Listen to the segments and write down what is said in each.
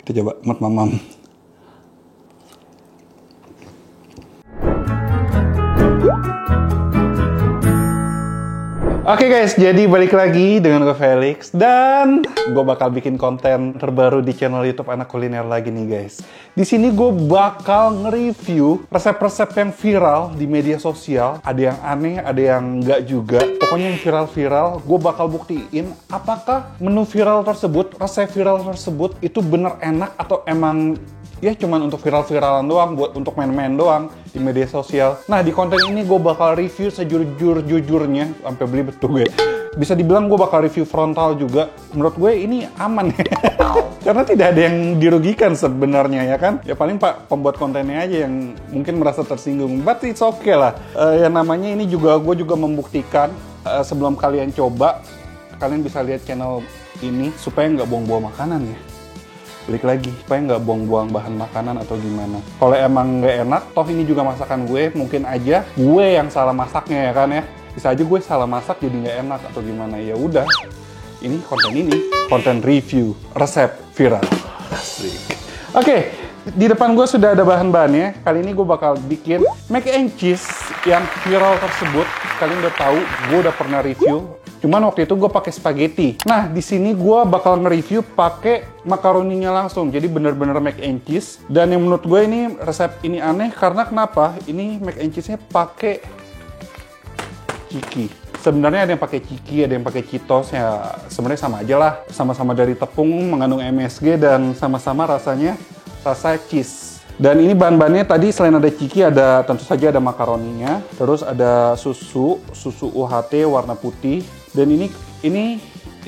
Kita coba mamam. Oke guys, jadi balik lagi dengan gue Felix dan gue bakal bikin konten terbaru di channel YouTube Anak Kuliner lagi nih guys. Di sini gue bakal nge-review resep-resep yang viral di media sosial. Ada yang aneh, ada yang enggak juga. Pokoknya yang viral-viral, gue bakal buktiin apakah menu viral tersebut, resep viral tersebut itu bener enak atau emang ya cuman untuk viral-viralan doang, buat untuk main-main doang di media sosial. Nah, di konten ini gue bakal review sejujur-jujurnya, sampai beli betul gue. Bisa dibilang gue bakal review frontal juga. Menurut gue ini aman ya. Karena tidak ada yang dirugikan sebenarnya ya kan. Ya paling pak pembuat kontennya aja yang mungkin merasa tersinggung. But it's okay lah. Yang namanya ini juga gue juga membuktikan sebelum kalian coba, kalian bisa lihat channel ini supaya nggak buang-buang makanan ya. Balik lagi, supaya nggak buang-buang bahan makanan atau gimana. Kalau emang nggak enak, toh ini juga masakan gue, mungkin aja gue yang salah masaknya ya kan ya. Bisa aja gue salah masak jadi nggak enak atau gimana. Ya udah, ini konten review resep viral. Asik. Oke, di depan gue sudah ada bahan-bahannya. Kali ini gue bakal bikin mac and cheese yang viral tersebut. Kalian udah tahu, gue udah pernah review. Cuman waktu itu gue pakai spaghetti. Nah, di sini gue bakal nge-review pakai makaroninya langsung. Jadi bener-bener mac and cheese. Dan yang menurut gue ini resep ini aneh karena kenapa? Ini mac and cheese-nya pakai ciki. Sebenarnya ada yang pakai ciki, ada yang pakai Cheetos ya. Sebenarnya sama aja lah. Sama-sama dari tepung, mengandung MSG dan sama-sama rasanya rasa cheese. Dan ini bahan-bahannya tadi selain ada ciki, ada tentu saja ada makaroninya, terus ada susu UHT warna putih. Dan ini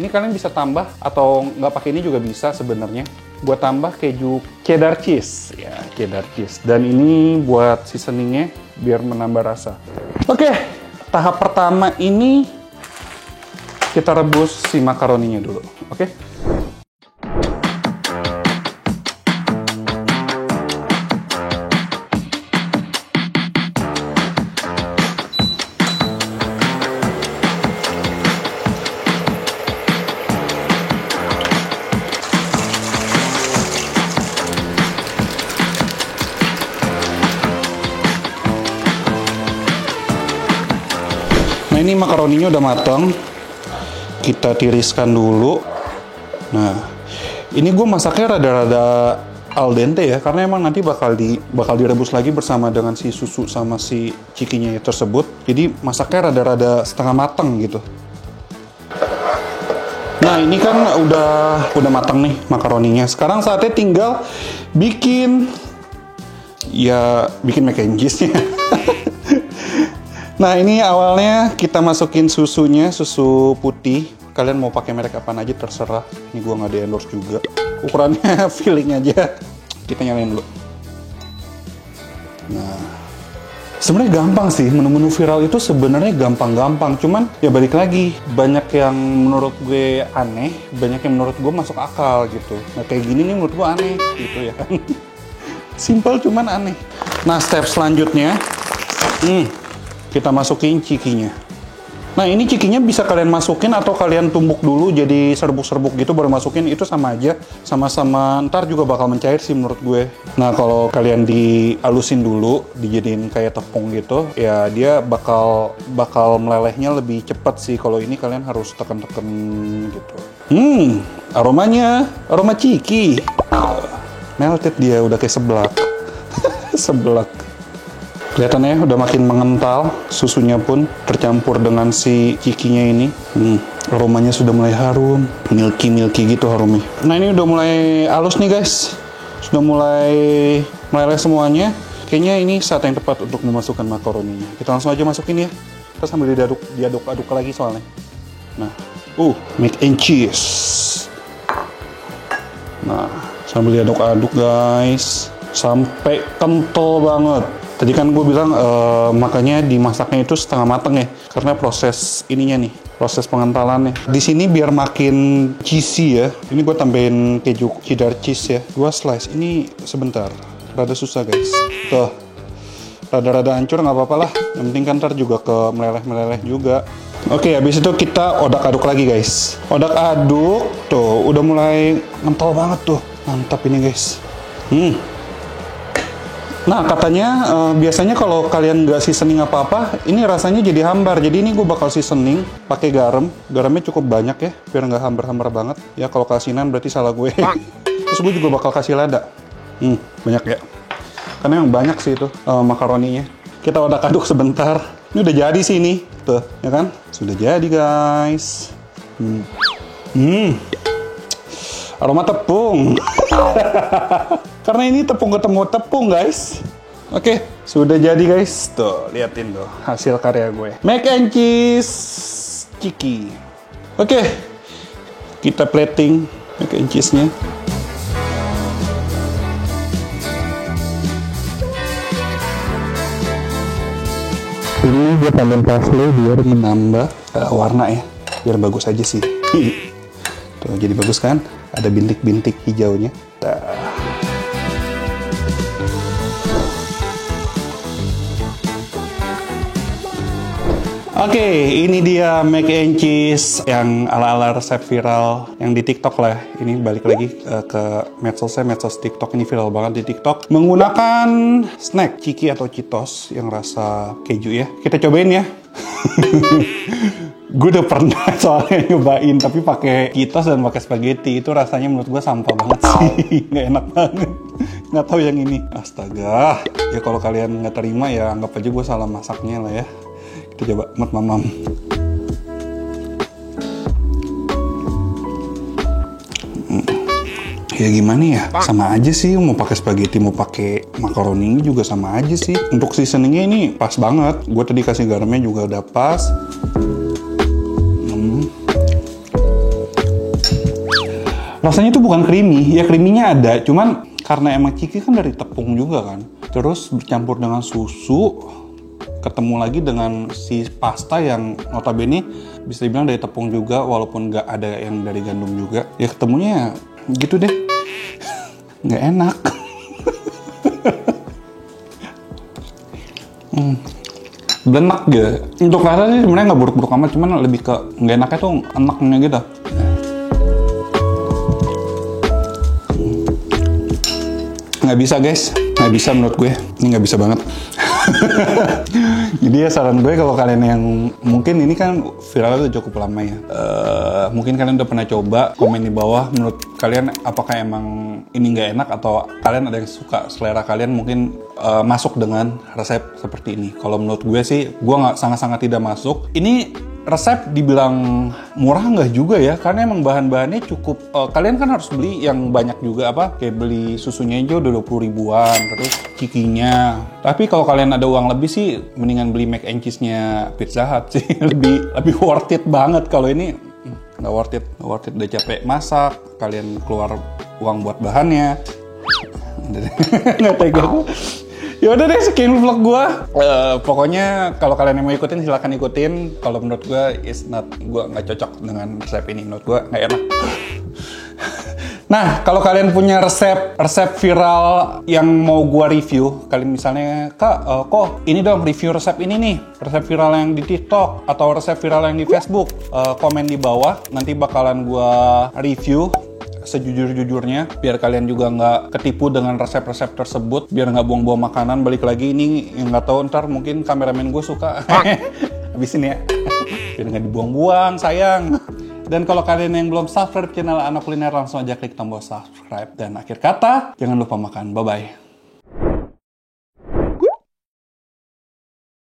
kalian bisa tambah atau nggak pakai ini juga bisa sebenarnya. Buat tambah keju cheddar cheese, ya cheddar cheese. Dan ini buat seasoningnya biar menambah rasa. Oke, tahap pertama ini kita rebus si makaroninya dulu, oke? Nah, ini makaroninya udah matang. Kita tiriskan dulu. Nah, ini gue masaknya rada-rada al dente ya, karena emang nanti bakal direbus lagi bersama dengan si susu sama si cikinya tersebut. Jadi masaknya rada-rada setengah matang gitu. Nah, ini kan udah matang nih makaroninya. Sekarang saatnya tinggal bikin mac and cheese-nya. Nah, ini awalnya kita masukin susunya, susu putih. Kalian mau pakai merek apa aja terserah. Ini gua nggak di-endorse juga. Ukurannya feeling aja. Kita nyalain dulu. Nah, sebenarnya gampang sih. Menu-menu viral itu sebenarnya gampang-gampang. Cuman ya balik lagi, banyak yang menurut gue aneh, banyak yang menurut gue masuk akal gitu. Nah, kayak gini nih menurut gue aneh gitu ya kan. Simple cuman aneh. Nah, step selanjutnya, kita masukin cikinya. Nah, ini cikinya bisa kalian masukin atau kalian tumbuk dulu jadi serbuk-serbuk gitu baru masukin, itu sama aja. Sama-sama ntar juga bakal mencair sih menurut gue. Nah, kalau kalian dialusin dulu, dijadiin kayak tepung gitu, ya dia bakal melelehnya lebih cepat sih. Kalau ini kalian harus tekan-tekan gitu. Aroma ciki. Melted dia, udah kayak seblak. Seblak. Kelihatannya udah makin mengental, susunya pun tercampur dengan si cikinya ini. Aromanya sudah mulai harum, milky gitu harumnya. Nah, ini udah mulai halus nih guys, sudah mulai meleleh semuanya. Kayaknya ini saat yang tepat untuk memasukkan makaroninya. Kita langsung aja masukin ya. Kita sambil diaduk-aduk lagi soalnya. Nah, mac and cheese. Nah, sambil diaduk-aduk guys, sampai kental banget. Tadi kan gue bilang makanya dimasaknya itu setengah mateng ya, karena proses ininya nih, proses pengentalannya. Di sini biar makin cheesy ya. Ini gue tambahin keju cheddar cheese ya. 2 slice. Ini sebentar, rada susah guys. Tuh, rada-rada hancur nggak apa-apa lah. Yang penting kan ntar juga ke meleleh-meleleh juga. Oke, habis itu kita odak-aduk lagi guys. Odak-aduk, tuh udah mulai kental banget tuh. Mantap ini guys. Nah katanya biasanya kalau kalian nggak seasoning apa-apa, ini rasanya jadi hambar. Jadi ini gue bakal seasoning pakai garam. Garamnya cukup banyak ya, biar nggak hambar-hambar banget. Ya kalau keasinan berarti salah gue. Terus gue juga bakal kasih lada. Banyak ya. Karena yang banyak sih itu makaroninya. Kita aduk sebentar. Ini udah jadi sih ini, tuh, ya kan? Sudah jadi guys. Aroma tepung. Karena ini tepung ketemu tepung guys. Oke, sudah jadi guys. Tuh, liatin tuh hasil karya gue. Mac and cheese ciki. Oke, kita plating mac and cheese-nya. Ini gue tambahin parsley biar menambah warna ya, biar bagus aja sih. Tuh, jadi bagus kan? Ada bintik-bintik hijaunya. Oke, ini dia mac and cheese yang ala-ala resep viral yang di TikTok lah. Ini balik lagi ke medsosnya, medsos TikTok. Ini viral banget di TikTok. Menggunakan snack Ciki atau Cheetos yang rasa keju ya. Kita cobain ya. Gue udah pernah soalnya nyobain, tapi pakai Cheetos dan pakai spaghetti. Itu rasanya menurut gue sampah banget sih. Nggak enak banget. Nggak tahu yang ini. Astaga. Ya kalau kalian nggak terima ya anggap aja gue salah masaknya lah ya. Kita coba mamam. Ya gimana ya, sama aja sih. Mau pakai spaghetti mau pakai makaroni juga sama aja sih. Untuk seasoningnya ini pas banget. Gue tadi kasih garamnya juga udah pas. Rasanya tuh bukan creamy, ya creaminya ada, cuman karena emang Ciki kan dari tepung juga kan. Terus bercampur dengan susu, ketemu lagi dengan si pasta yang notabene bisa dibilang dari tepung juga, walaupun nggak ada yang dari gandum juga. Ya ketemunya gitu deh, nggak enak. Blenak gitu. Untuk rasa sih sebenarnya nggak buruk-buruk amat, cuman lebih ke nggak enaknya tuh enaknya gitu. Nggak bisa guys, nggak bisa menurut gue. Ini nggak bisa banget. Jadi ya saran gue kalau kalian yang mungkin ini kan viralnya udah cukup lama ya, mungkin kalian udah pernah coba, komen di bawah menurut kalian apakah emang ini nggak enak atau kalian ada yang suka selera kalian mungkin masuk dengan resep seperti ini. Kalau menurut gue sih, gue nggak sangat-sangat tidak masuk. Ini resep dibilang murah nggak juga ya, karena emang bahan-bahannya cukup. Kalian kan harus beli yang banyak juga, kayak beli susunya aja udah 20 ribuan, terus cikinya. Tapi kalau kalian ada uang lebih sih, mendingan beli mac and cheese-nya Pizza Hut sih. lebih worth it banget. Kalau ini nggak worth it, udah capek masak, kalian keluar uang buat bahannya. Nggak tega gue. Ya udah deh, sekian vlog gue. Pokoknya kalau kalian yang mau ikutin silahkan ikutin. Kalau menurut gue gue nggak cocok dengan resep ini. Menurut gue nggak enak. Nah, kalau kalian punya resep viral yang mau gue review, kalian misalnya, Kak, kok ini dong review resep ini nih, resep viral yang di TikTok atau resep viral yang di Facebook, komen di bawah. Nanti bakalan gue review sejujur-jujurnya, biar kalian juga nggak ketipu dengan resep-resep tersebut, biar nggak buang-buang makanan. Balik lagi, ini yang nggak tahu ntar mungkin kameramen gue suka habisin ya, biar nggak dibuang-buang, sayang. Dan kalau kalian yang belum subscribe channel Anak Kuliner, langsung aja klik tombol subscribe. Dan akhir kata, jangan lupa makan. Bye-bye.